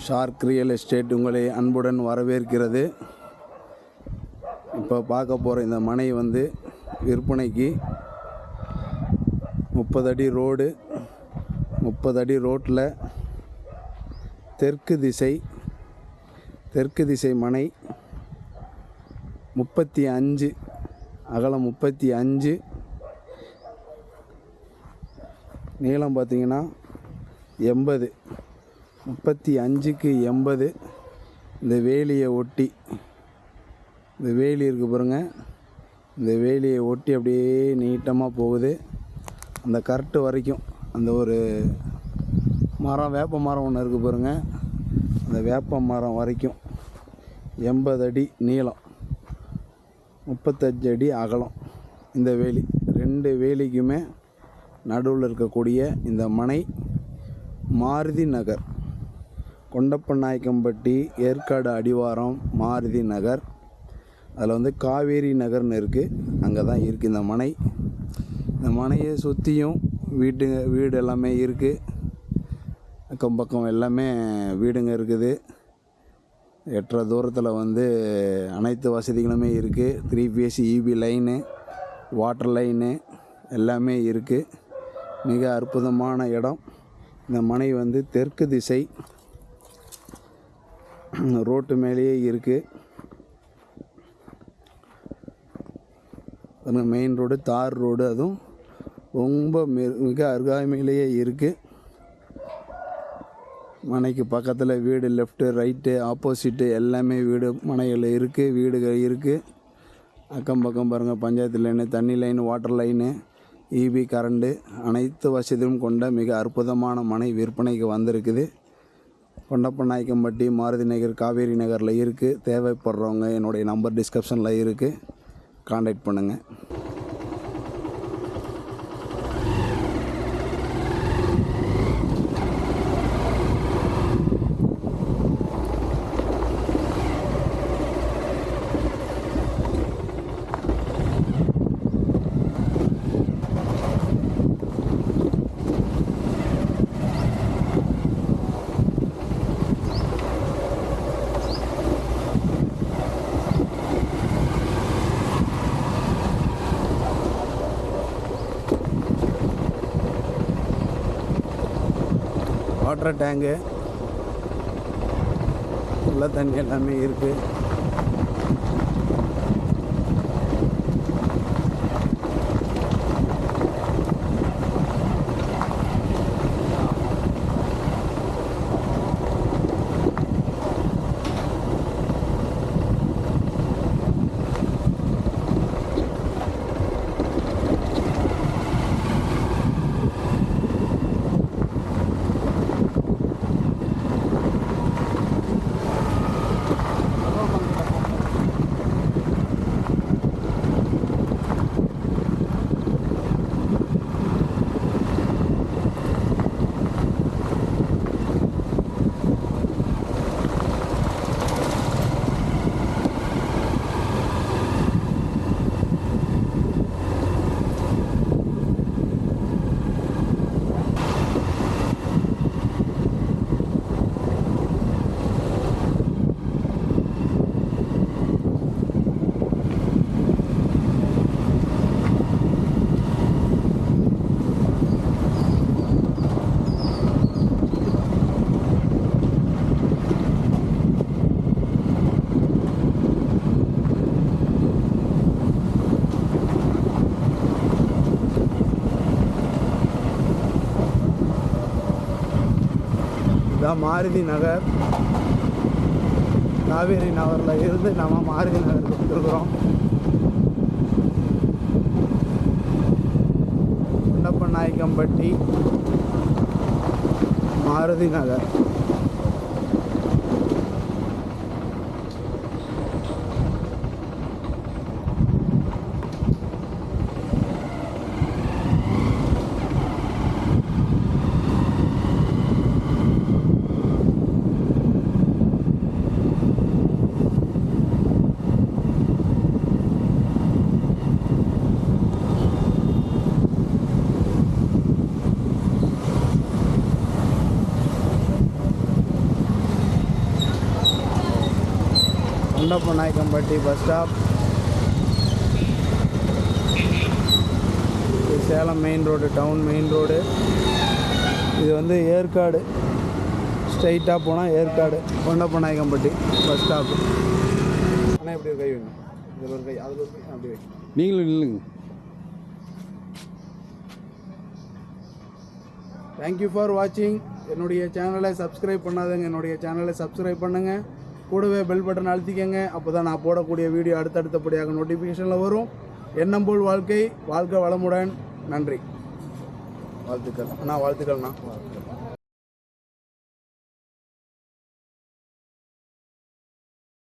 Shark real estate உங்களை அன்புடன் வரவேற்கிறது. இப்போ பார்க்க போகிற இந்த மனை வந்து விற்பனைக்கு 30 அடி ரோடு, 30 அடி ரோட்டில் தெற்கு திசை மனை, 35 அகலம், 35 நீளம் பார்த்திங்கன்னா 80, 35க்கு 80. இந்த வேலியை ஒட்டி, இந்த வேலி இருக்குது பாருங்க, இந்த வேலியை ஒட்டி அப்படியே நீட்டமாக போகுது. அந்த கரெக்டு வரைக்கும் அந்த ஒரு மரம், வேப்ப மரம் ஒன்று இருக்குது பாருங்க, அந்த வேப்ப மரம் வரைக்கும் 80 அடி நீளம், 35 அடி அகலம். இந்த வேலி, 2 வேலிக்குமே நடுவில் இருக்கக்கூடிய இந்த மனை மாருதி நகர், கொண்டப்பநாயக்கம்பட்டி, ஏற்காடு அடிவாரம், மாருதி நகர். அதில் வந்து காவேரி நகர்னு இருக்குது, அங்கே தான் இருக்குது இந்த மனை. இந்த மனையை சுற்றியும் வீடு எல்லாமே இருக்குது. அக்கம் பக்கம் எல்லாமே வீடுங்க இருக்குது. எட்டரை தூரத்தில் வந்து அனைத்து வசதிகளுமே இருக்குது. 3 phase EB line, water line எல்லாமே இருக்குது. மிக அற்புதமான இடம். இந்த மனை வந்து தெற்கு திசை ரோட்டு மேலேயே இருக்குது. மெயின் ரோடு, தார் ரோடு, அதுவும் ரொம்ப மிக அருகாமையிலேயே இருக்குது. மனைக்கு பக்கத்தில் வீடு, லெஃப்ட்டு ரைட்டு ஆப்போசிட்டு எல்லாமே மனைகள் இருக்குது, வீடுகள் இருக்குது. அக்கம் பக்கம் பாருங்கள், பஞ்சாயத்து லைனு, தண்ணி line, water line, EB current, அனைத்து வசதியும் கொண்ட மிக அற்புதமான மனை விற்பனைக்கு வந்திருக்குது. கொண்டப்பநாயக்கம்பட்டி, மாருதி நகர், காவேரி நகரில் இருக்குது. தேவைப்படுறவங்க என்னுடைய நம்பர் டிஸ்கிரிப்ஷனில் இருக்குது, கான்டாக்ட் பண்ணுங்கள். வாட்டர் டேங்கு, நல்ல தண்ணி எல்லாமே இருக்குது. இதான் மாருதி நகர். காவேரி நகரில் இருந்து நம்ம மாருதி நகருக்கு வந்துருக்குறோம். கொண்டப்பநாயக்கம்பட்டி, மாருதி நகர். Kondappanayakkampatti bus stop. இது Salem main road, town main road. இது வந்து ஏற்காடு, ஸ்ட்ரைட்டாக போனால் ஏற்காடு கொண்டப்பநாயக்கம்பட்டி பஸ் ஸ்டாப். ஆனால் இப்படி ஒரு கை வேணும், இதில் ஒரு கை, அதில் ஒரு கை, அப்படி வை. நீங்களும் நில்லுங்க. தேங்க்யூ ஃபார் வாட்சிங். என்னுடைய சேனலை சப்ஸ்கிரைப் பண்ணாதவங்க என்னுடைய சேனலை சப்ஸ்கிரைப் பண்ணுங்கள். கூடவே பெல் பட்டன் அழுத்திக்கங்க. அப்போ தான் நான் போடக்கூடிய வீடியோ அடுத்தடுத்தபடியாக நோட்டிஃபிகேஷனில் வரும். எண்ணம் போல் வாழ்க்கை, வாழ்க்கை வளமுடன். நன்றி. வாழ்த்துக்கள் அண்ணா, வாழ்த்துக்கள்ண்ணா.